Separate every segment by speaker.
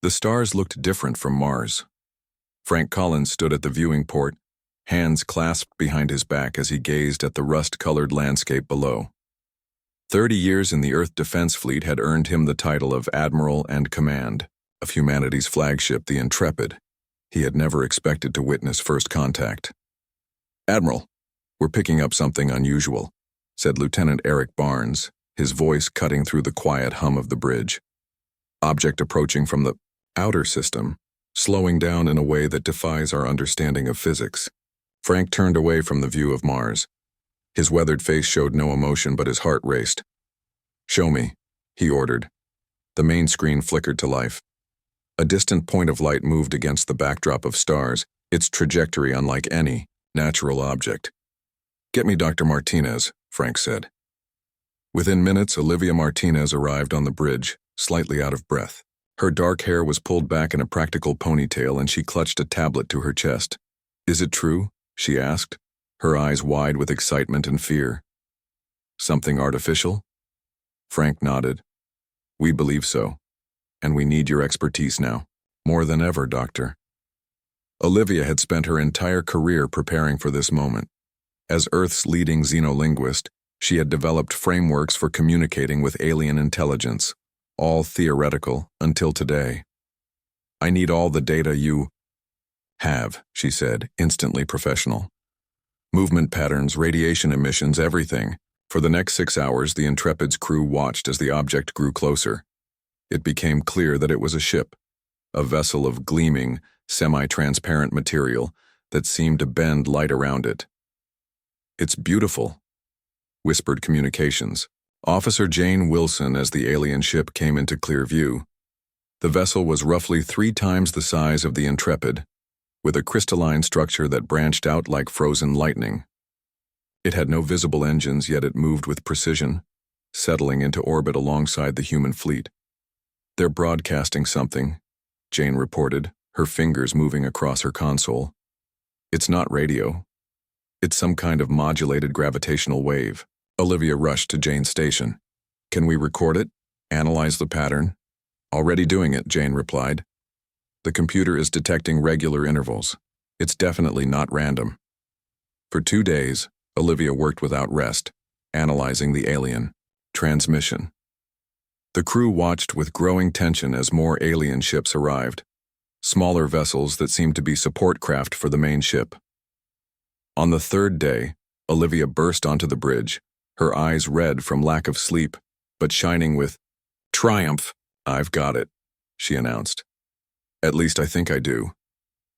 Speaker 1: The stars looked different from Mars. Frank Collins stood at the viewing port, hands clasped behind his back as he gazed at the rust-colored landscape below. 30 years in the Earth Defense Fleet had earned him the title of Admiral and Command of humanity's flagship, the Intrepid. He had never expected to witness first contact. "Admiral, we're picking up something unusual," said Lieutenant Eric Barnes, his voice cutting through the quiet hum of the bridge. "Object approaching from the outer system, slowing down in a way that defies our understanding of physics." Frank turned away from the view of Mars. His weathered face showed no emotion, but his heart raced. "Show me," he ordered. The main screen flickered to life. A distant point of light moved against the backdrop of stars, its trajectory unlike any natural object. "Get me Dr. Martinez," Frank said. Within minutes, Olivia Martinez arrived on the bridge, slightly out of breath. Her dark hair was pulled back in a practical ponytail, and she clutched a tablet to her chest. "Is it true?" she asked, her eyes wide with excitement and fear. "Something artificial?" Frank nodded. "We believe so, and we need your expertise now. More than ever, Doctor." Olivia had spent her entire career preparing for this moment. As Earth's leading xenolinguist, she had developed frameworks for communicating with alien intelligence, all theoretical until today. "I need all the data you have," she said, instantly professional. "Movement patterns, radiation emissions, everything." For the next 6 hours, the Intrepid's crew watched as the object grew closer. It became clear that it was a ship, a vessel of gleaming, semi-transparent material that seemed to bend light around it. "It's beautiful," whispered communications. Officer Jane Wilson as the alien ship came into clear view. The vessel was roughly 3 times the size of the Intrepid, with a crystalline structure that branched out like frozen lightning. It had no visible engines, yet it moved with precision, settling into orbit alongside the human fleet. "They're broadcasting something," Jane reported, her fingers moving across her console. "It's not radio. It's some kind of modulated gravitational wave." Olivia rushed to Jane's station. "Can we record it? Analyze the pattern?" "Already doing it," Jane replied. "The computer is detecting regular intervals. It's definitely not random." For 2 days, Olivia worked without rest, analyzing the alien transmission. The crew watched with growing tension as more alien ships arrived, smaller vessels that seemed to be support craft for the main ship. On the 3rd day, Olivia burst onto the bridge, her eyes red from lack of sleep, but shining with triumph. "I've got it," she announced. "At least I think I do.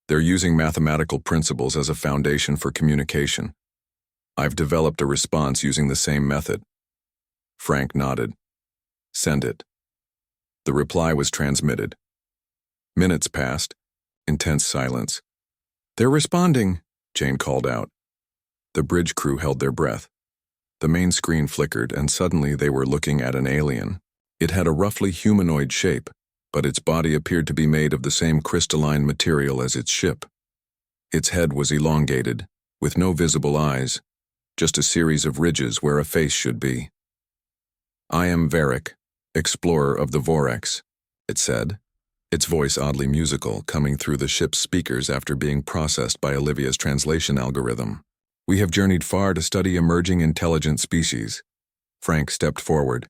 Speaker 1: They're using mathematical principles as a foundation for communication. I've developed a response using the same method." Frank nodded. "Send it." The reply was transmitted. Minutes passed. Intense silence. "They're responding," Jane called out. The bridge crew held their breath. The main screen flickered, and suddenly they were looking at an alien. It had a roughly humanoid shape, but its body appeared to be made of the same crystalline material as its ship. Its head was elongated, with no visible eyes, just a series of ridges where a face should be. "I am Varric, explorer of the Vorex," it said, its voice oddly musical, coming through the ship's speakers after being processed by Olivia's translation algorithm. "We have journeyed far to study emerging intelligent species." Frank stepped forward.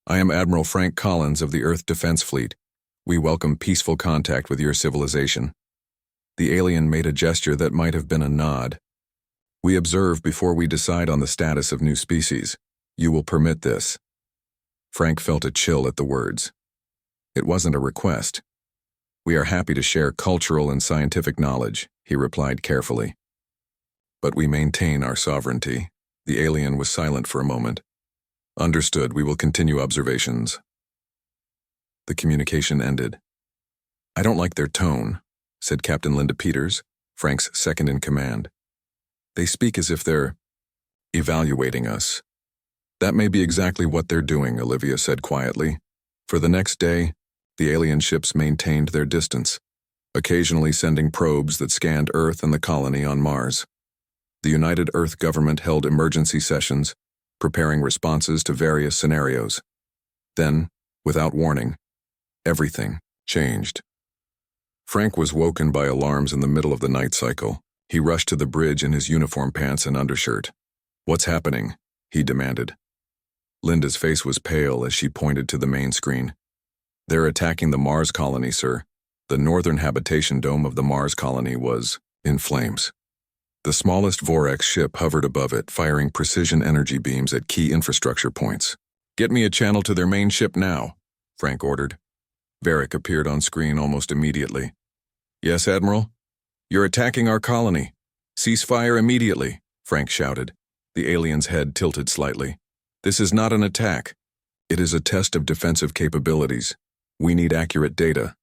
Speaker 1: "I am Admiral Frank Collins of the Earth Defense Fleet. We welcome peaceful contact with your civilization." The alien made a gesture that might have been a nod. "We observe before we decide on the status of new species. You will permit this." Frank felt a chill at the words. It wasn't a request. "We are happy to share cultural and scientific knowledge," he replied carefully. "But we maintain our sovereignty." The alien was silent for a moment. "Understood, we will continue observations." The communication ended. "I don't like their tone," said Captain Linda Peters, Frank's second-in-command. "They speak as if they're evaluating us." "That may be exactly what they're doing," Olivia said quietly. For the next day, the alien ships maintained their distance, occasionally sending probes that scanned Earth and the colony on Mars. The United Earth government held emergency sessions, preparing responses to various scenarios. Then, without warning, everything changed. Frank was woken by alarms in the middle of the night cycle. He rushed to the bridge in his uniform pants and undershirt. "What's happening?" he demanded. Linda's face was pale as she pointed to the main screen. "They're attacking the Mars colony, sir." The northern habitation dome of the Mars colony was in flames. The smallest Vorex ship hovered above it, firing precision energy beams at key infrastructure points. "Get me a channel to their main ship now," Frank ordered. Varric appeared on screen almost immediately. "Yes, Admiral? You're attacking our colony. Cease fire immediately," Frank shouted. The alien's head tilted slightly. "This is not an attack. It is a test of defensive capabilities. We need accurate data."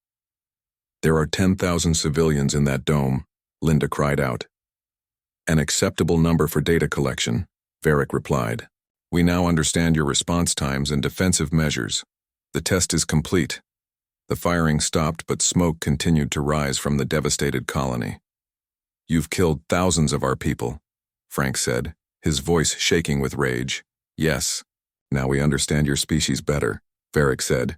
Speaker 1: "There are 10,000 civilians in that dome," Linda cried out. "An acceptable number for data collection," Varric replied. "We now understand your response times and defensive measures. The test is complete." The firing stopped, but smoke continued to rise from the devastated colony. "You've killed thousands of our people," Frank said, his voice shaking with rage. "Yes. Now we understand your species better," Varric said.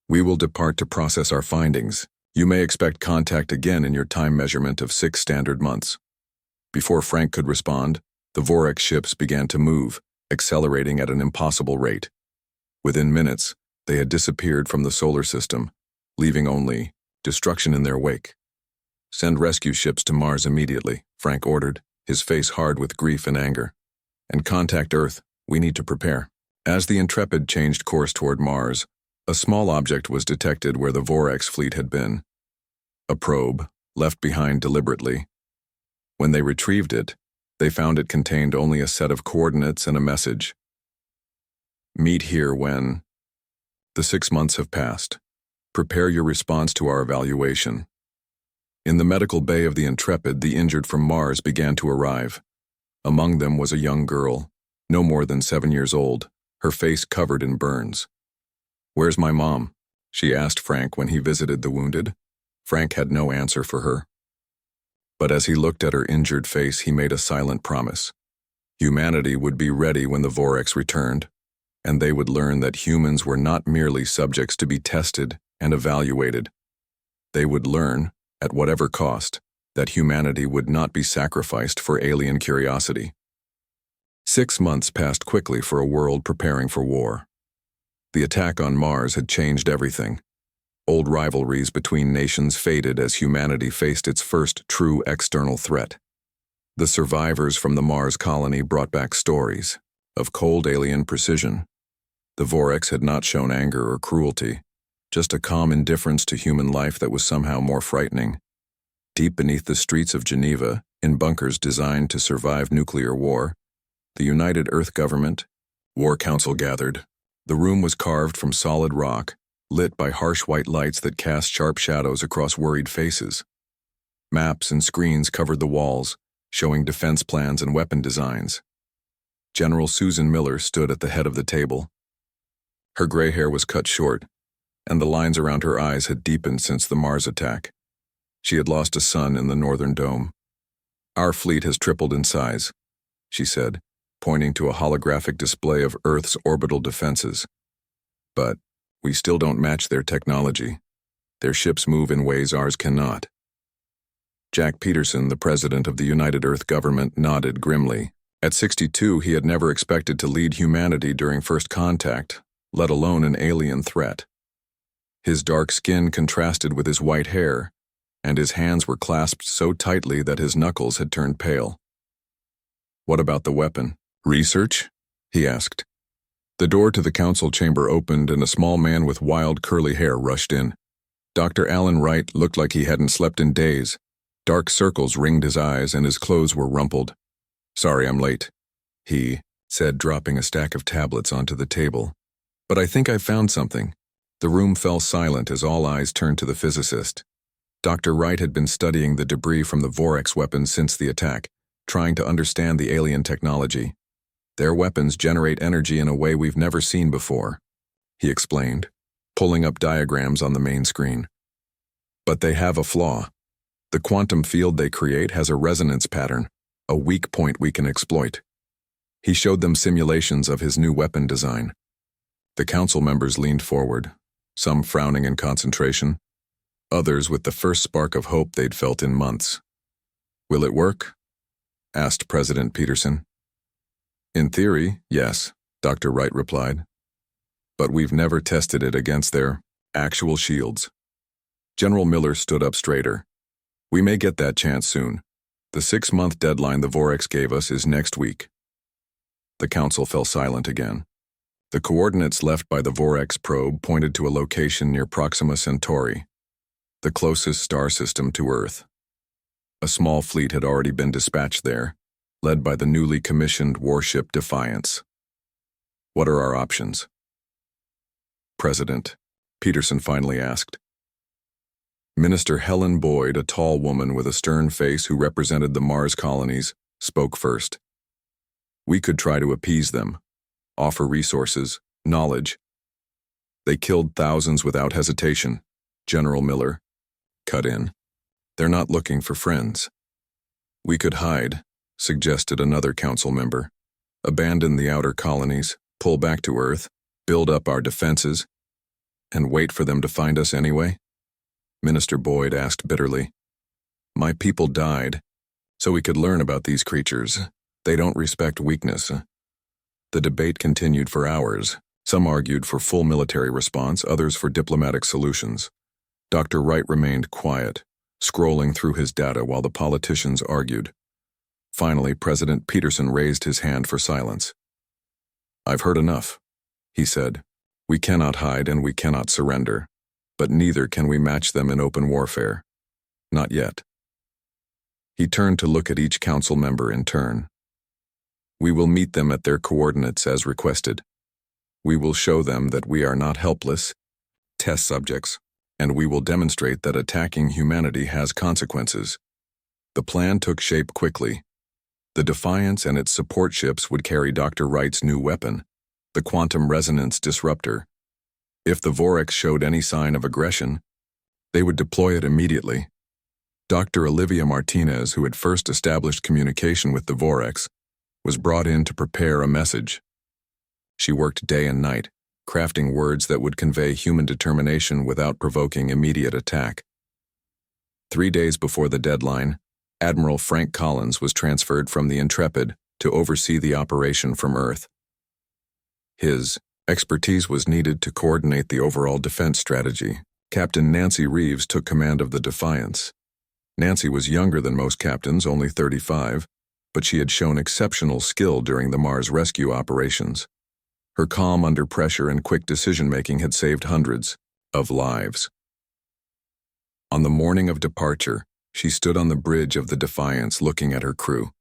Speaker 1: "We will depart to process our findings. You may expect contact again in your time measurement of 6 standard months." Before Frank could respond, the Vorex ships began to move, accelerating at an impossible rate. Within minutes, they had disappeared from the solar system, leaving only destruction in their wake. "Send rescue ships to Mars immediately," Frank ordered, his face hard with grief and anger. "And contact Earth. We need to prepare." As the Intrepid changed course toward Mars, a small object was detected where the Vorex fleet had been. A probe, left behind deliberately. When they retrieved it, they found it contained only a set of coordinates and a message. "Meet here when..." "The 6 months have passed. Prepare your response to our evaluation." In the medical bay of the Intrepid, the injured from Mars began to arrive. Among them was a young girl, no more than 7 years old, her face covered in burns. "Where's my mom?" she asked Frank when he visited the wounded. Frank had no answer for her. But as he looked at her injured face, he made a silent promise. Humanity would be ready when the Vorex returned, and they would learn that humans were not merely subjects to be tested and evaluated. They would learn, at whatever cost, that humanity would not be sacrificed for alien curiosity. 6 months passed quickly for a world preparing for war. The attack on Mars had changed everything. Old rivalries between nations faded as humanity faced its first true external threat. The survivors from the Mars colony brought back stories of cold alien precision. The Vorex had not shown anger or cruelty, just a calm indifference to human life that was somehow more frightening. Deep beneath the streets of Geneva, in bunkers designed to survive nuclear war, the United Earth Government, War Council gathered. The room was carved from solid rock, lit by harsh white lights that cast sharp shadows across worried faces. Maps and screens covered the walls, showing defense plans and weapon designs. General Susan Miller stood at the head of the table. Her gray hair was cut short, and the lines around her eyes had deepened since the Mars attack. She had lost a son in the northern dome. "Our fleet has tripled in size," she said, pointing to a holographic display of Earth's orbital defenses. "But we still don't match their technology. Their ships move in ways ours cannot." Jack Peterson, the president of the United Earth Government, nodded grimly. At 62, he had never expected to lead humanity during first contact, let alone an alien threat. His dark skin contrasted with his white hair, and his hands were clasped so tightly that his knuckles had turned pale. "What about the weapon? Research?" he asked. The door to the council chamber opened and a small man with wild curly hair rushed in. Dr. Alan Wright looked like he hadn't slept in days. Dark circles ringed his eyes and his clothes were rumpled. "Sorry I'm late," he said, dropping a stack of tablets onto the table. "But I think I found something." The room fell silent as all eyes turned to the physicist. Dr. Wright had been studying the debris from the Vorex weapons since the attack, trying to understand the alien technology. "Their weapons generate energy in a way we've never seen before," he explained, pulling up diagrams on the main screen. "But they have a flaw. The quantum field they create has a resonance pattern, a weak point we can exploit." He showed them simulations of his new weapon design. The council members leaned forward, some frowning in concentration, others with the first spark of hope they'd felt in months. "Will it work?" asked President Peterson. "In theory, yes," Dr. Wright replied. "But we've never tested it against their actual shields." General Miller stood up straighter. "We may get that chance soon. The 6-month deadline the Vorex gave us is next week." The council fell silent again. The coordinates left by the Vorex probe pointed to a location near Proxima Centauri, the closest star system to Earth. A small fleet had already been dispatched there, led by the newly commissioned warship Defiance. "What are our options?" President Peterson finally asked. Minister Helen Boyd, a tall woman with a stern face who represented the Mars colonies, spoke first. "We could try to appease them, offer resources, knowledge." "They killed thousands without hesitation," General Miller cut in. "They're not looking for friends." "We could hide," suggested another council member. "Abandon the outer colonies, pull back to Earth, build up our defenses, and wait for them to find us anyway?" Minister Boyd asked bitterly. "My people died, so we could learn about these creatures. They don't respect weakness." The debate continued for hours. Some argued for full military response, others for diplomatic solutions. Dr. Wright remained quiet, scrolling through his data while the politicians argued. Finally, President Peterson raised his hand for silence. "I've heard enough," he said. "We cannot hide and we cannot surrender, but neither can we match them in open warfare. Not yet." He turned to look at each council member in turn. "We will meet them at their coordinates as requested. We will show them that we are not helpless test subjects, and we will demonstrate that attacking humanity has consequences." The plan took shape quickly. The Defiance and its support ships would carry Dr. Wright's new weapon, the quantum resonance disruptor. If the Vorex showed any sign of aggression, they would deploy it immediately. Dr. Olivia Martinez, who had first established communication with the Vorex, was brought in to prepare a message. She worked day and night, crafting words that would convey human determination without provoking immediate attack. 3 days before the deadline, Admiral Frank Collins was transferred from the Intrepid to oversee the operation from Earth. His expertise was needed to coordinate the overall defense strategy. Captain Nancy Reeves took command of the Defiance. Nancy was younger than most captains, only 35, but she had shown exceptional skill during the Mars rescue operations. Her calm under pressure and quick decision-making had saved hundreds of lives. On the morning of departure, she stood on the bridge of the Defiance looking at her crew.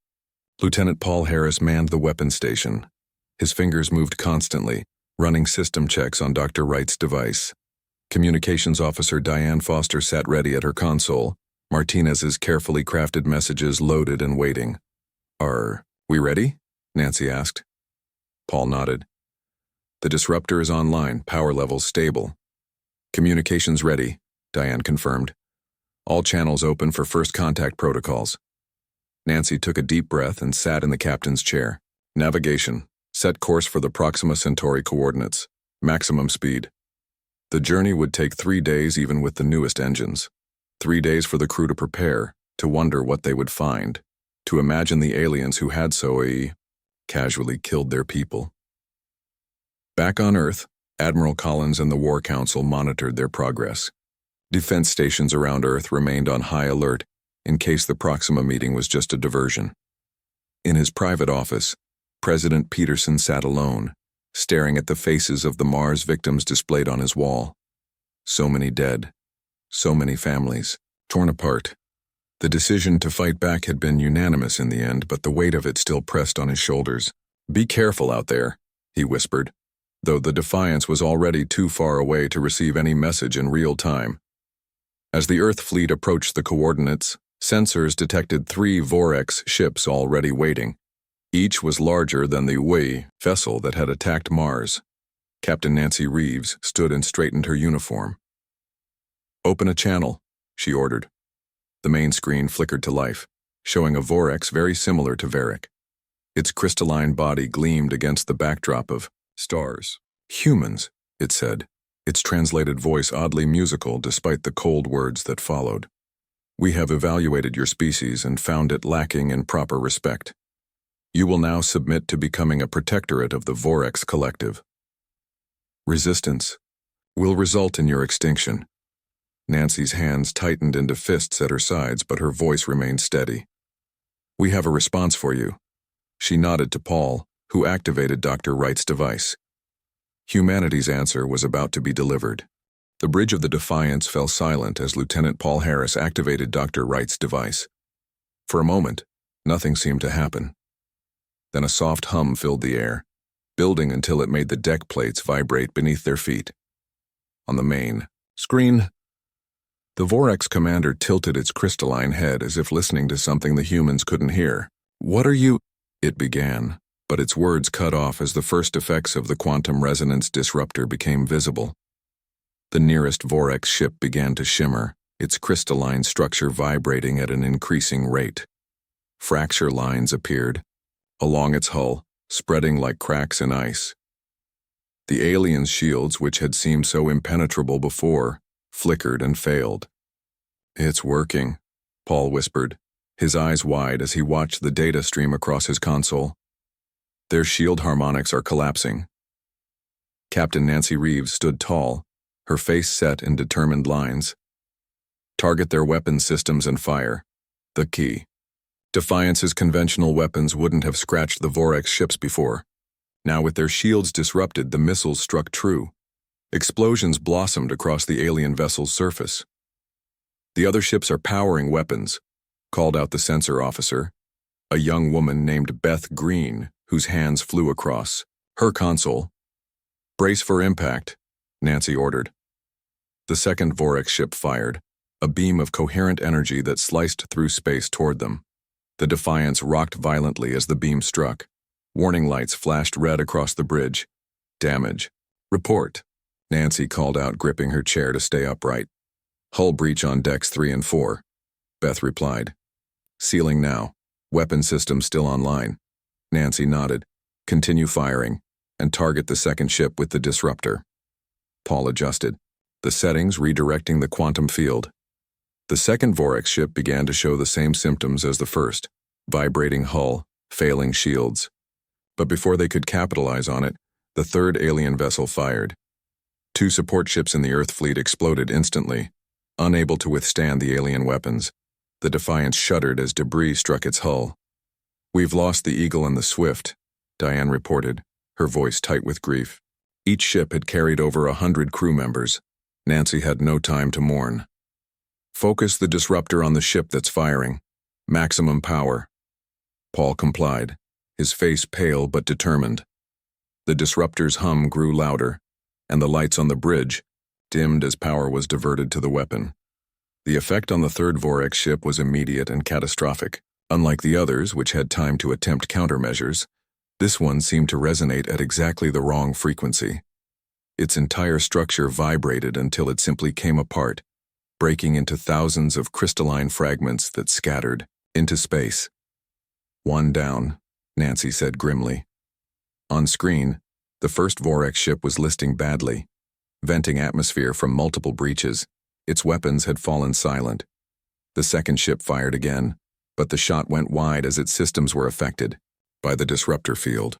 Speaker 1: Lieutenant Paul Harris manned the weapons station. His fingers moved constantly, running system checks on Dr. Wright's device. Communications Officer Diane Foster sat ready at her console, Martinez's carefully crafted messages loaded and waiting. "Are we ready?" Nancy asked. Paul nodded. "The disruptor is online, power levels stable." "Communications ready," Diane confirmed. "All channels open for first contact protocols." Nancy took a deep breath and sat in the captain's chair. "Navigation. Set course for the Proxima Centauri coordinates. Maximum speed." The journey would take 3 days even with the newest engines. 3 days for the crew to prepare, to wonder what they would find, to imagine the aliens who had so casually killed their people. Back on Earth, Admiral Collins and the War Council monitored their progress. Defense stations around Earth remained on high alert in case the Proxima meeting was just a diversion. In his private office, President Peterson sat alone, staring at the faces of the Mars victims displayed on his wall. So many dead, so many families, torn apart. The decision to fight back had been unanimous in the end, but the weight of it still pressed on his shoulders. "Be careful out there," he whispered, though the Defiance was already too far away to receive any message in real time. As the Earth fleet approached the coordinates, sensors detected 3 Vorex ships already waiting. Each was larger than the HFY vessel that had attacked Mars. Captain Nancy Reeves stood and straightened her uniform. "Open a channel," she ordered. The main screen flickered to life, showing a Vorex very similar to Varric. Its crystalline body gleamed against the backdrop of stars. "Humans," it said. its translated voice oddly musical despite the cold words that followed. "We have evaluated your species and found it lacking in proper respect. You will now submit to becoming a protectorate of the Vorex Collective. Resistance will result in your extinction." Nancy's hands tightened into fists at her sides, but her voice remained steady. "We have a response for you." She nodded to Paul, who activated Dr. Wright's device. Humanity's answer was about to be delivered. The bridge of the Defiance fell silent as Lieutenant Paul Harris activated Dr. Wright's device. For a moment, nothing seemed to happen. Then a soft hum filled the air, building until it made the deck plates vibrate beneath their feet. On the main screen, the Vorex commander tilted its crystalline head as if listening to something the humans couldn't hear. "What are you?" it began, but its words cut off as the first effects of the quantum resonance disruptor became visible. The nearest Vorex ship began to shimmer, its crystalline structure vibrating at an increasing rate. Fracture lines appeared along its hull, spreading like cracks in ice. The aliens' shields, which had seemed so impenetrable before, flickered and failed. "It's working," Paul whispered, his eyes wide as he watched the data stream across his console. "Their shield harmonics are collapsing." Captain Nancy Reeves stood tall, her face set in determined lines. "Target their weapon systems and fire. The key." Defiance's conventional weapons wouldn't have scratched the Vorex ships before. Now with their shields disrupted, the missiles struck true. Explosions blossomed across the alien vessel's surface. "The other ships are powering weapons," called out the sensor officer, a young woman named Beth Green, whose hands flew across her console. "Brace for impact," Nancy ordered. The second Vorex ship fired, a beam of coherent energy that sliced through space toward them. The Defiance rocked violently as the beam struck. Warning lights flashed red across the bridge. "Damage. Report," Nancy called out, gripping her chair to stay upright. "Hull breach on decks 3 and 4, Beth replied. "Sealing now. Weapon system still online." Nancy nodded. "Continue firing, and target the second ship with the disruptor." Paul adjusted the settings, redirecting the quantum field. The second Vorex ship began to show the same symptoms as the first: vibrating hull, failing shields. But before they could capitalize on it, the third alien vessel fired. 2 support ships in the Earth fleet exploded instantly, unable to withstand the alien weapons. The Defiance shuddered as debris struck its hull. "We've lost the Eagle and the Swift," Diane reported, her voice tight with grief. Each ship had carried over 100 crew members. Nancy had no time to mourn. "Focus the disruptor on the ship that's firing. Maximum power." Paul complied, his face pale but determined. The disruptor's hum grew louder, and the lights on the bridge dimmed as power was diverted to the weapon. The effect on the third Vorex ship was immediate and catastrophic. Unlike the others, which had time to attempt countermeasures, this one seemed to resonate at exactly the wrong frequency. Its entire structure vibrated until it simply came apart, breaking into thousands of crystalline fragments that scattered into space. "One down," Nancy said grimly. On screen, the first Vorex ship was listing badly, venting atmosphere from multiple breaches. Its weapons had fallen silent. The second ship fired again, but the shot went wide as its systems were affected by the disruptor field.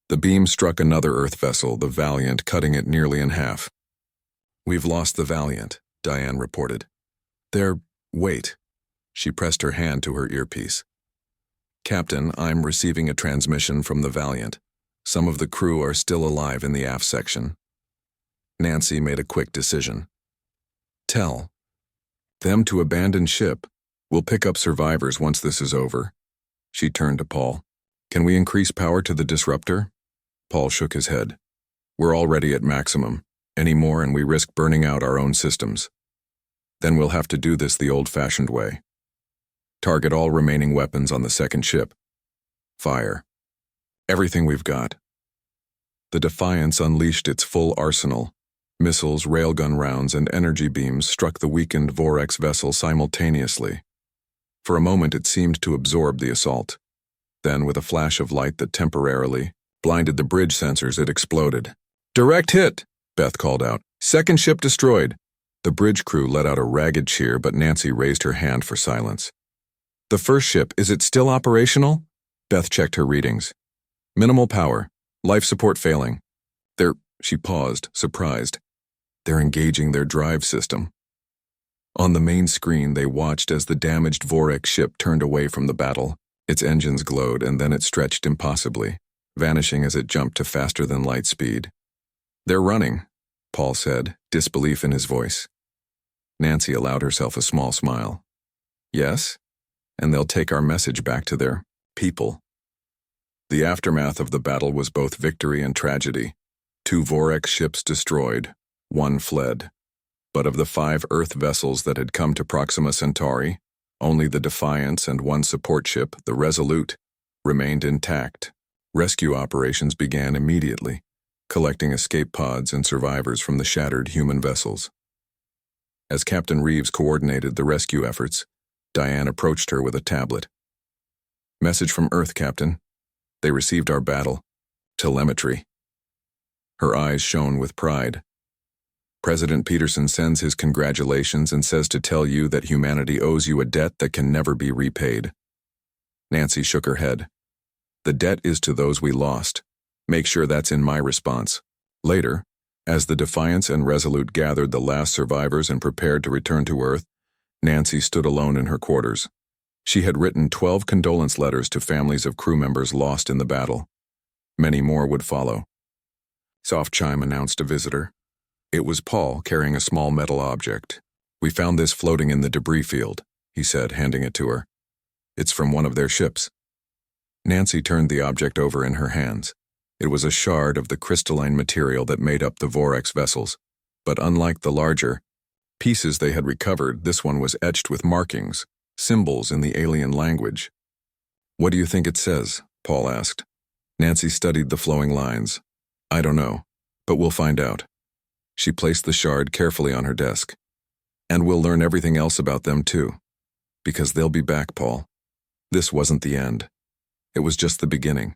Speaker 1: The beam struck another Earth vessel, the Valiant, cutting it nearly in half. "We've lost the Valiant," Diane reported. Wait." She pressed her hand to her earpiece. "Captain, I'm receiving a transmission from the Valiant. Some of the crew are still alive in the aft section." Nancy made a quick decision. "Tell them to abandon ship. We'll pick up survivors once this is over." She turned to Paul. "Can we increase power to the disruptor?" Paul shook his head. "We're already at maximum. Any more and we risk burning out our own systems. Then we'll have to do this the old-fashioned way. Target all remaining weapons on the second ship. Fire. Everything we've got." The Defiance unleashed its full arsenal. Missiles, railgun rounds, and energy beams struck the weakened Vorex vessel simultaneously. For a moment it seemed to absorb the assault. Then, with a flash of light that temporarily blinded the bridge sensors, it exploded. "Direct hit!" Beth called out. Second ship destroyed. The bridge crew let out a ragged cheer, but Nancy raised her hand for silence. The first ship, is it still operational? Beth checked her readings. Minimal power. Life support failing. She paused, surprised. They're engaging their drive system. On the main screen, they watched as the damaged Vorex ship turned away from the battle. Its engines glowed, and then it stretched impossibly, vanishing as it jumped to faster-than-light speed. They're running, Paul said, disbelief in his voice. Nancy allowed herself a small smile. Yes, and they'll take our message back to their people. The aftermath of the battle was both victory and tragedy. 2 Vorex ships destroyed, 1 fled. But of the 5 Earth vessels that had come to Proxima Centauri, only the Defiance and 1 support ship, the Resolute, remained intact. Rescue operations began immediately, collecting escape pods and survivors from the shattered human vessels. As Captain Reeves coordinated the rescue efforts, Diane approached her with a tablet. Message from Earth, Captain. They received our battle. Telemetry. Her eyes shone with pride. President Peterson sends his congratulations and says to tell you that humanity owes you a debt that can never be repaid. Nancy shook her head. The debt is to those we lost. Make sure that's in my response. Later, as the Defiance and Resolute gathered the last survivors and prepared to return to Earth, Nancy stood alone in her quarters. She had written 12 condolence letters to families of crew members lost in the battle. Many more would follow. Soft chime announced a visitor. It was Paul carrying a small metal object. We found this floating in the debris field, he said, handing it to her. It's from one of their ships. Nancy turned the object over in her hands. It was a shard of the crystalline material that made up the Vorex vessels, but unlike the larger pieces they had recovered, this one was etched with markings, symbols in the alien language. What do you think it says? Paul asked. Nancy studied the flowing lines. I don't know, but we'll find out. She placed the shard carefully on her desk. And we'll learn everything else about them too. Because they'll be back, Paul. This wasn't the end. It was just the beginning.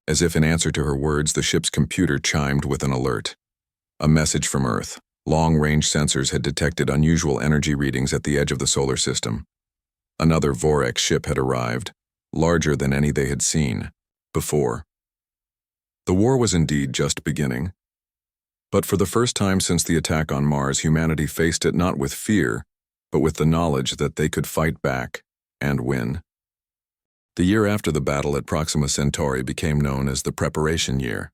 Speaker 1: As if in answer to her words, the ship's computer chimed with an alert. A message from Earth. Long-range sensors had detected unusual energy readings at the edge of the solar system. Another Vorex ship had arrived, larger than any they had seen before. The war was indeed just beginning. But for the first time since the attack on Mars, humanity faced it not with fear, but with the knowledge that they could fight back and win. The year after the battle at Proxima Centauri became known as the Preparation Year.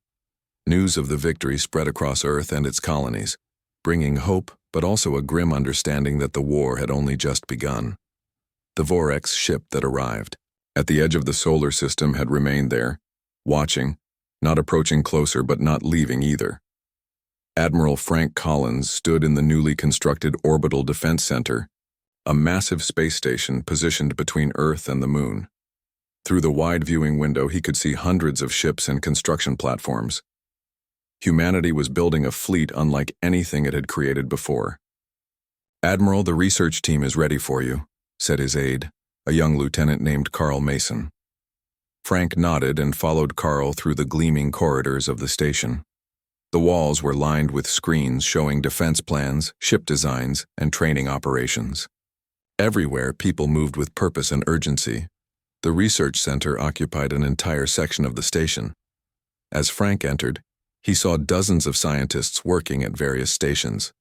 Speaker 1: News of the victory spread across Earth and its colonies, bringing hope but also a grim understanding that the war had only just begun. The Vorex ship that arrived at the edge of the solar system had remained there, watching, not approaching closer but not leaving either. Admiral Frank Collins stood in the newly constructed Orbital Defense Center, a massive space station positioned between Earth and the Moon. Through the wide viewing window, he could see hundreds of ships and construction platforms. Humanity was building a fleet unlike anything it had created before. Admiral, the research team is ready for you, said his aide, a young lieutenant named Carl Mason. Frank nodded and followed Carl through the gleaming corridors of the station. The walls were lined with screens showing defense plans, ship designs, and training operations. Everywhere, people moved with purpose and urgency. The research center occupied an entire section of the station. As Frank entered, he saw dozens of scientists working at various stations.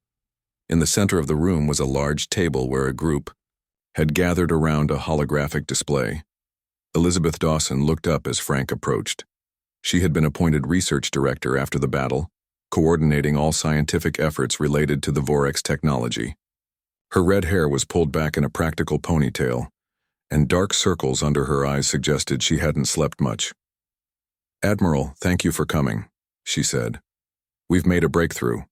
Speaker 1: In the center of the room was a large table where a group had gathered around a holographic display. Elizabeth Dawson looked up as Frank approached. She had been appointed research director after the battle, coordinating all scientific efforts related to the Vorex technology. Her red hair was pulled back in a practical ponytail, and dark circles under her eyes suggested she hadn't slept much. Admiral, thank you for coming, she said. We've made a breakthrough.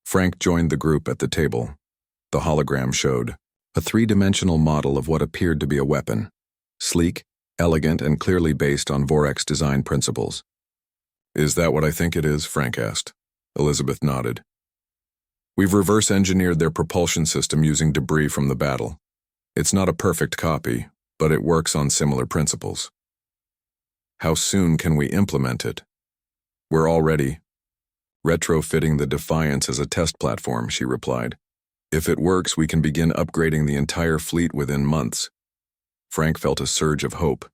Speaker 1: Frank joined the group at the table. The hologram showed a three-dimensional model of what appeared to be a weapon, sleek, elegant, and clearly based on Vorex design principles. Is that what I think it is? Frank asked. Elizabeth nodded. We've reverse-engineered their propulsion system using debris from the battle. It's not a perfect copy, but it works on similar principles. How soon can we implement it? We're all ready. Retrofitting the Defiance as a test platform, she replied. If it works, we can begin upgrading the entire fleet within months. Frank felt a surge of hope.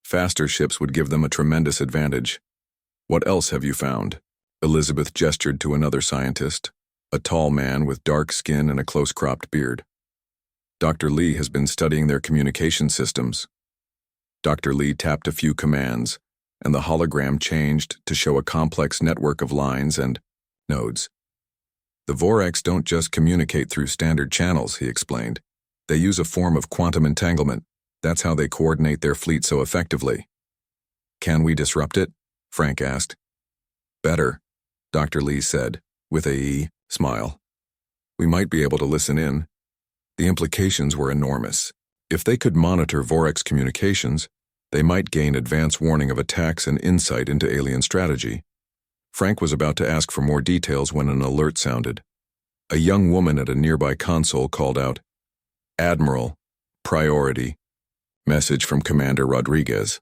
Speaker 1: Faster ships would give them a tremendous advantage. What else have you found? Elizabeth gestured to another scientist, a tall man with dark skin and a close-cropped beard. Dr. Lee has been studying their communication systems. Dr. Lee tapped a few commands, and the hologram changed to show a complex network of lines and nodes. The Vorax don't just communicate through standard channels, he explained. They use a form of quantum entanglement. That's how they coordinate their fleet so effectively. Can we disrupt it? Frank asked. Better, Dr. Lee said, with a smile. We might be able to listen in. The implications were enormous. If they could monitor Vorax communications, they might gain advance warning of attacks and insight into alien strategy. Frank was about to ask for more details when an alert sounded. A young woman at a nearby console called out, Admiral, priority. Message from Commander Rodriguez.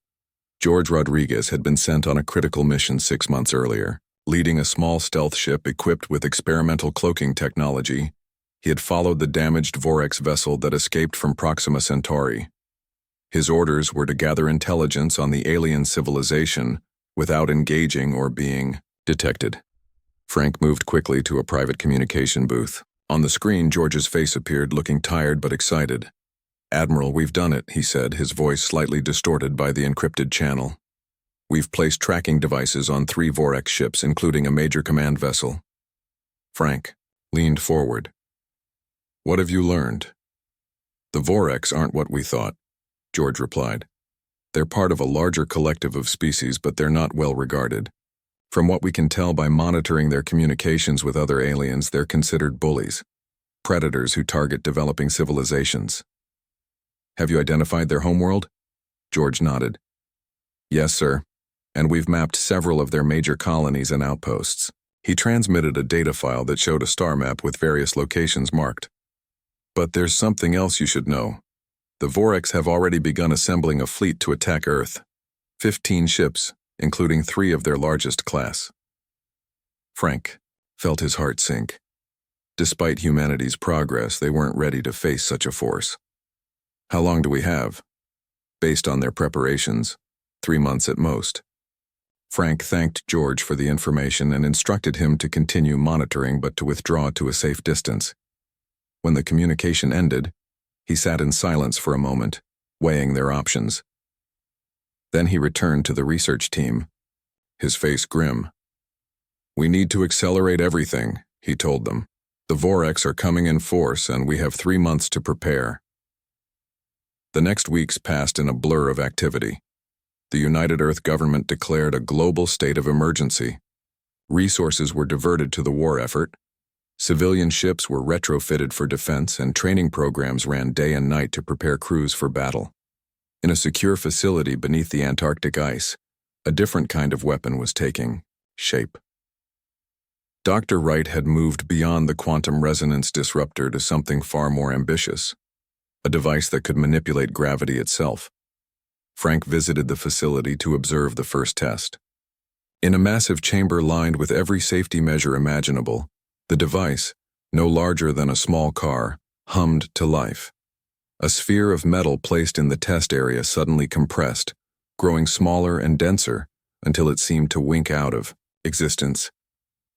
Speaker 1: George Rodriguez had been sent on a critical mission 6 months earlier. Leading a small stealth ship equipped with experimental cloaking technology, he had followed the damaged Vorax vessel that escaped from Proxima Centauri. His orders were to gather intelligence on the alien civilization without engaging or being detected. Frank moved quickly to a private communication booth. On the screen, George's face appeared, looking tired but excited. Admiral, we've done it, he said, his voice slightly distorted by the encrypted channel. We've placed tracking devices on 3 Vorax ships, including a major command vessel. Frank leaned forward. What have you learned? The Vorax aren't what we thought, George replied. They're part of a larger collective of species, but they're not well regarded. From what we can tell by monitoring their communications with other aliens, they're considered bullies, predators who target developing civilizations. Have you identified their homeworld? George nodded. Yes, sir, and we've mapped several of their major colonies and outposts. He transmitted a data file that showed a star map with various locations marked. But there's something else you should know. The Vorax have already begun assembling a fleet to attack Earth. 15 ships, including 3 of their largest class. Frank felt his heart sink. Despite humanity's progress, they weren't ready to face such a force. How long do we have? Based on their preparations, 3 months at most. Frank thanked George for the information and instructed him to continue monitoring but to withdraw to a safe distance. When the communication ended, he sat in silence for a moment, weighing their options. Then he returned to the research team, his face grim. We need to accelerate everything, he told them. The Vorax are coming in force and we have 3 months to prepare. The next weeks passed in a blur of activity. The United Earth government declared a global state of emergency. Resources were diverted to the war effort. Civilian ships were retrofitted for defense, and training programs ran day and night to prepare crews for battle. In a secure facility beneath the Antarctic ice, a different kind of weapon was taking shape. Dr. Wright had moved beyond the quantum resonance disruptor to something far more ambitious, a device that could manipulate gravity itself. Frank visited the facility to observe the first test. In a massive chamber lined with every safety measure imaginable, the device, no larger than a small car, hummed to life. A sphere of metal placed in the test area suddenly compressed, growing smaller and denser until it seemed to wink out of existence.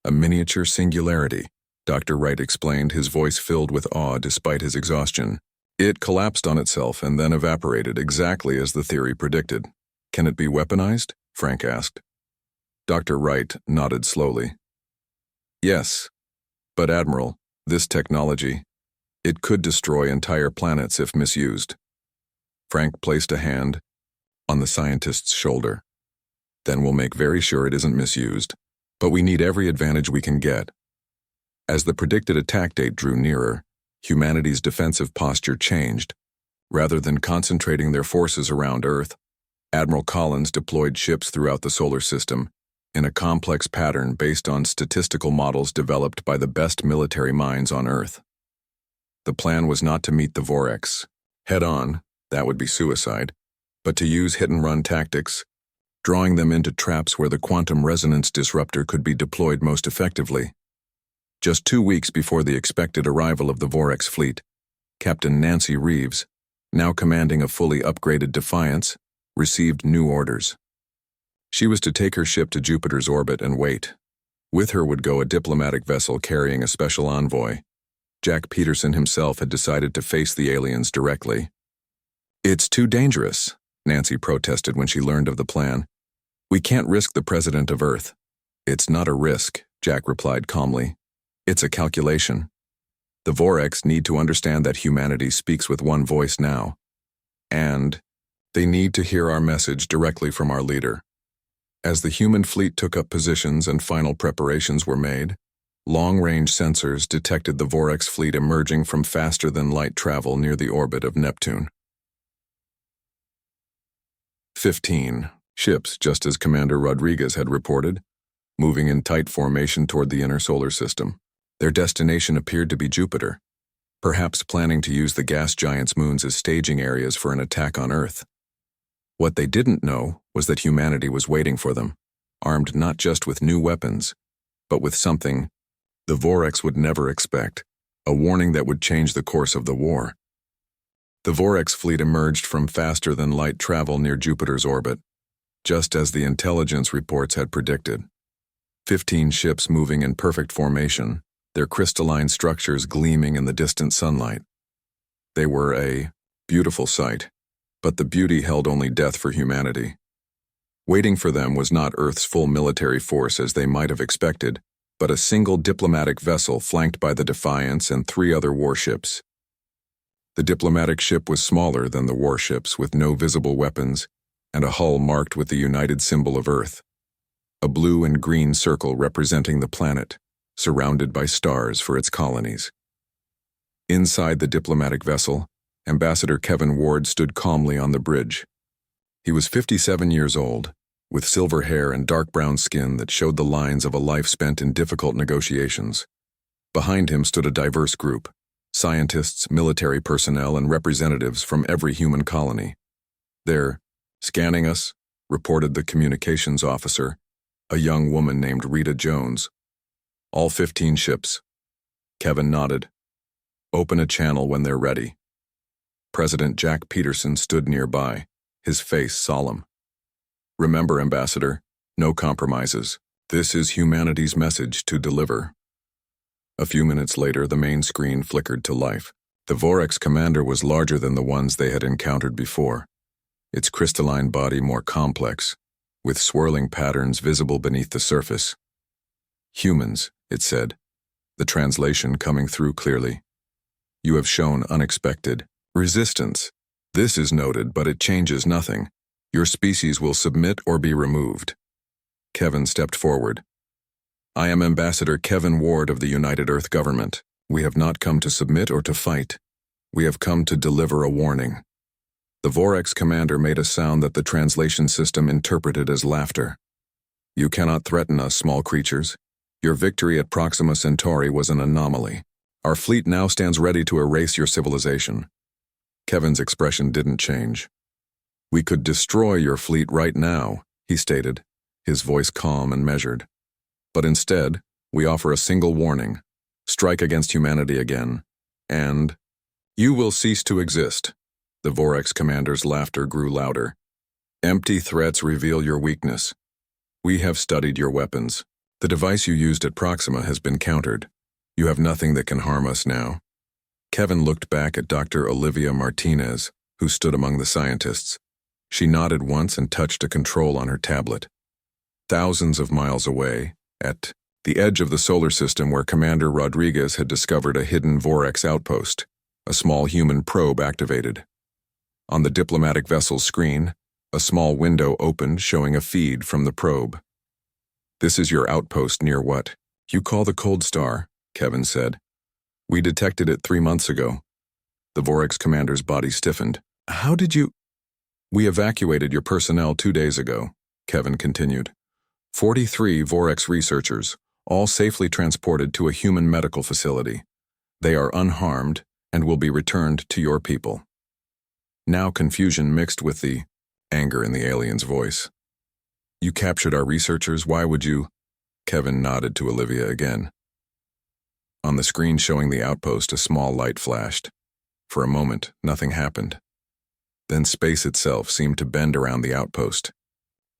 Speaker 1: A miniature singularity, Dr. Wright explained, his voice filled with awe despite his exhaustion. It collapsed on itself and then evaporated exactly as the theory predicted. Can it be weaponized? Frank asked. Dr. Wright nodded slowly. Yes, but Admiral, this technology, it could destroy entire planets if misused. Frank placed a hand on the scientist's shoulder. Then we'll make very sure it isn't misused, but we need every advantage we can get. As the predicted attack date drew nearer, humanity's defensive posture changed. Rather than concentrating their forces around Earth, Admiral Collins deployed ships throughout the solar system in a complex pattern based on statistical models developed by the best military minds on Earth. The plan was not to meet the Vorax head-on, that would be suicide, but to use hit-and-run tactics, drawing them into traps where the quantum resonance disruptor could be deployed most effectively. Just 2 weeks before the expected arrival of the Vorex fleet, Captain Nancy Reeves, now commanding a fully upgraded Defiance, received new orders. She was to take her ship to Jupiter's orbit and wait. With her would go a diplomatic vessel carrying a special envoy. Jack Peterson himself had decided to face the aliens directly. "It's too dangerous," Nancy protested when she learned of the plan. "We can't risk the president of Earth." "It's not a risk," Jack replied calmly. "It's a calculation. The Vorex need to understand that humanity speaks with one voice now. And they need to hear our message directly from our leader." As the human fleet took up positions and final preparations were made, long-range sensors detected the Vorex fleet emerging from faster-than-light travel near the orbit of Neptune. 15 ships, just as Commander Rodriguez had reported, moving in tight formation toward the inner solar system. Their destination appeared to be Jupiter, perhaps planning to use the gas giant's moons as staging areas for an attack on Earth. What they didn't know was that humanity was waiting for them, armed not just with new weapons, but with something the Vorex would never expect, a warning that would change the course of the war. The Vorex fleet emerged from faster-than-light travel near Jupiter's orbit, just as the intelligence reports had predicted. 15 ships moving in perfect formation, their crystalline structures gleaming in the distant sunlight. They were a beautiful sight, but the beauty held only death for humanity. Waiting for them was not Earth's full military force as they might have expected, but a single diplomatic vessel flanked by the Defiance and 3 other warships. The diplomatic ship was smaller than the warships, with no visible weapons and a hull marked with the united symbol of Earth, a blue and green circle representing the planet, surrounded by stars for its colonies. Inside the diplomatic vessel, Ambassador Kevin Ward stood calmly on the bridge. He was 57 years old, with silver hair and dark brown skin that showed the lines of a life spent in difficult negotiations. Behind him stood a diverse group: scientists, military personnel, and representatives from every human colony. "They're scanning us," reported the communications officer, a young woman named Rita Jones. "All 15 ships." Kevin nodded. "Open a channel when they're ready." President Jack Peterson stood nearby, his face solemn. "Remember, Ambassador, no compromises. This is humanity's message to deliver." A few minutes later, the main screen flickered to life. The Vorex commander was larger than the ones they had encountered before, its crystalline body more complex, with swirling patterns visible beneath the surface. "Humans," it said, the translation coming through clearly. "You have shown unexpected resistance. This is noted, but it changes nothing. Your species will submit or be removed." Kevin stepped forward. "I am Ambassador Kevin Ward of the United Earth Government. We have not come to submit or to fight. We have come to deliver a warning." The Vorex commander made a sound that the translation system interpreted as laughter. "You cannot threaten us, small creatures. Your victory at Proxima Centauri was an anomaly. Our fleet now stands ready to erase your civilization." Kevin's expression didn't change. "We could destroy your fleet right now," he stated, his voice calm and measured. "But instead, we offer a single warning: strike against humanity again, and you will cease to exist." The Vorex commander's laughter grew louder. "Empty threats reveal your weakness. We have studied your weapons. The device you used at Proxima has been countered. You have nothing that can harm us now." Kevin looked back at Dr. Olivia Martinez, who stood among the scientists. She nodded once and touched a control on her tablet. Thousands of miles away, at the edge of the solar system where Commander Rodriguez had discovered a hidden Vorex outpost, a small human probe activated. On the diplomatic vessel's screen, a small window opened showing a feed from the probe. "This is your outpost near what you call the Cold Star," Kevin said. "We detected it 3 months ago." The Vorex commander's body stiffened. "How did you—" "We evacuated your personnel 2 days ago," Kevin continued. 43 Vorex researchers, all safely transported to a human medical facility. They are unharmed and will be returned to your people." Now confusion mixed with the anger in the alien's voice. You captured our researchers, why would you? Kevin nodded to Olivia again. On the screen showing the outpost, a small light flashed. For a moment, nothing happened. Then space itself seemed to bend around the outpost.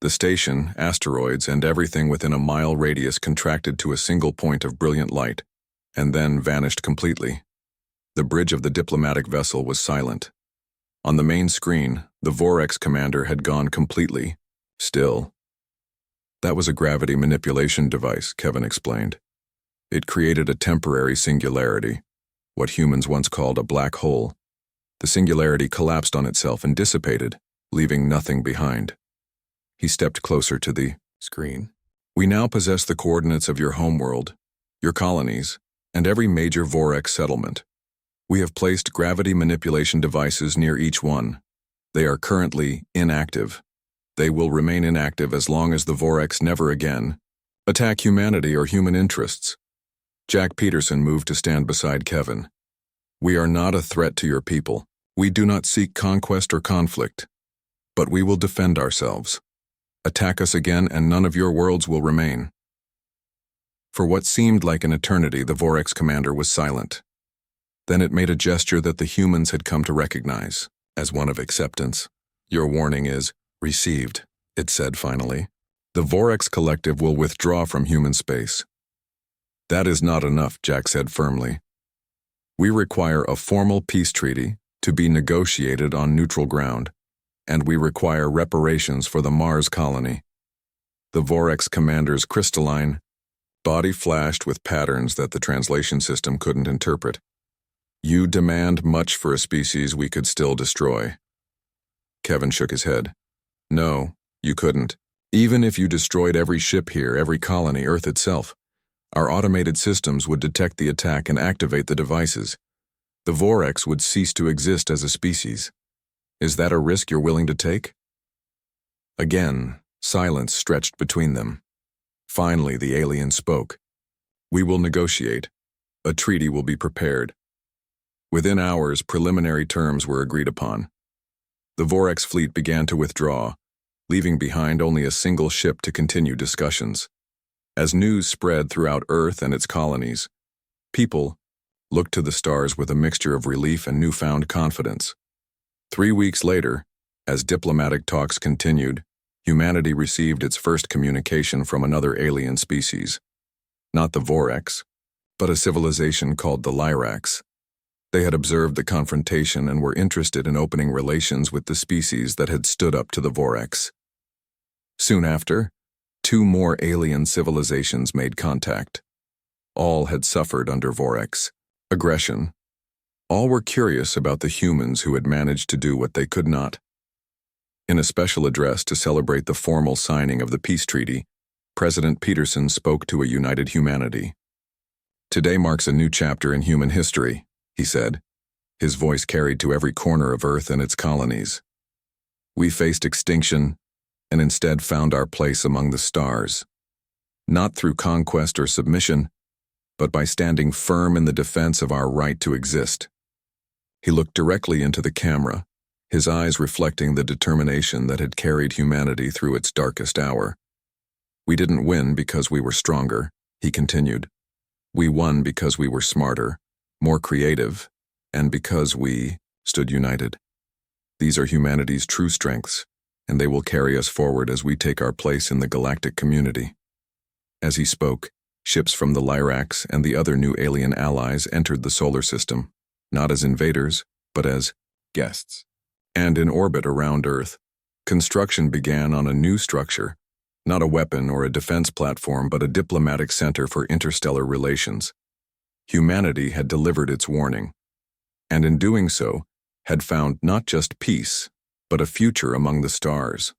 Speaker 1: The station, asteroids, and everything within a mile radius contracted to a single point of brilliant light, and then vanished completely. The bridge of the diplomatic vessel was silent. On the main screen, the Vorex commander had gone completely still. That was a gravity manipulation device, Kevin explained. It created a temporary singularity, what humans once called a black hole. The singularity collapsed on itself and dissipated, leaving nothing behind. He stepped closer to the screen. We now possess the coordinates of your homeworld, your colonies, and every major Vorex settlement. We have placed gravity manipulation devices near each one. They are currently inactive. They will remain inactive as long as the Vorex never again attack humanity or human interests. Jack Peterson moved to stand beside Kevin. We are not a threat to your people. We do not seek conquest or conflict. But we will defend ourselves. Attack us again and none of your worlds will remain. For what seemed like an eternity, the Vorex commander was silent. Then it made a gesture that the humans had come to recognize as one of acceptance. Your warning is received, it said finally. The Vorex collective will withdraw from human space. That is not enough, Jack said firmly. We require a formal peace treaty to be negotiated on neutral ground, and we require reparations for the Mars colony. The Vorex commander's crystalline body flashed with patterns that the translation system couldn't interpret. You demand much for a species we could still destroy. Kevin shook his head. No, you couldn't. Even if you destroyed every ship here, every colony, Earth itself, our automated systems would detect the attack and activate the devices. The Vorex would cease to exist as a species. Is that a risk you're willing to take? Again, silence stretched between them. Finally, the alien spoke. We will negotiate. A treaty will be prepared. Within hours, preliminary terms were agreed upon. The Vorex fleet began to withdraw, leaving behind only a single ship to continue discussions. As news spread throughout Earth and its colonies, people looked to the stars with a mixture of relief and newfound confidence. 3 weeks later, as diplomatic talks continued, humanity received its first communication from another alien species. Not the Vorex, but a civilization called the Lyrax. They had observed the confrontation and were interested in opening relations with the species that had stood up to the Vorex. Soon after, 2 more alien civilizations made contact. All had suffered under Vorex aggression. All were curious about the humans who had managed to do what they could not. In a special address to celebrate the formal signing of the peace treaty, President Peterson spoke to a united humanity. Today marks a new chapter in human history, he said, his voice carried to every corner of Earth and its colonies. We faced extinction and instead found our place among the stars, not through conquest or submission, but by standing firm in the defense of our right to exist. He looked directly into the camera, his eyes reflecting the determination that had carried humanity through its darkest hour. We didn't win because we were stronger, he continued. We won because we were smarter, more creative, and because we stood united. These are humanity's true strengths, and they will carry us forward as we take our place in the galactic community. As he spoke, ships from the Lyrax and the other new alien allies entered the solar system, not as invaders, but as guests. And in orbit around Earth, construction began on a new structure, not a weapon or a defense platform, but a diplomatic center for interstellar relations. Humanity had delivered its warning, and in doing so, had found not just peace, but a future among the stars.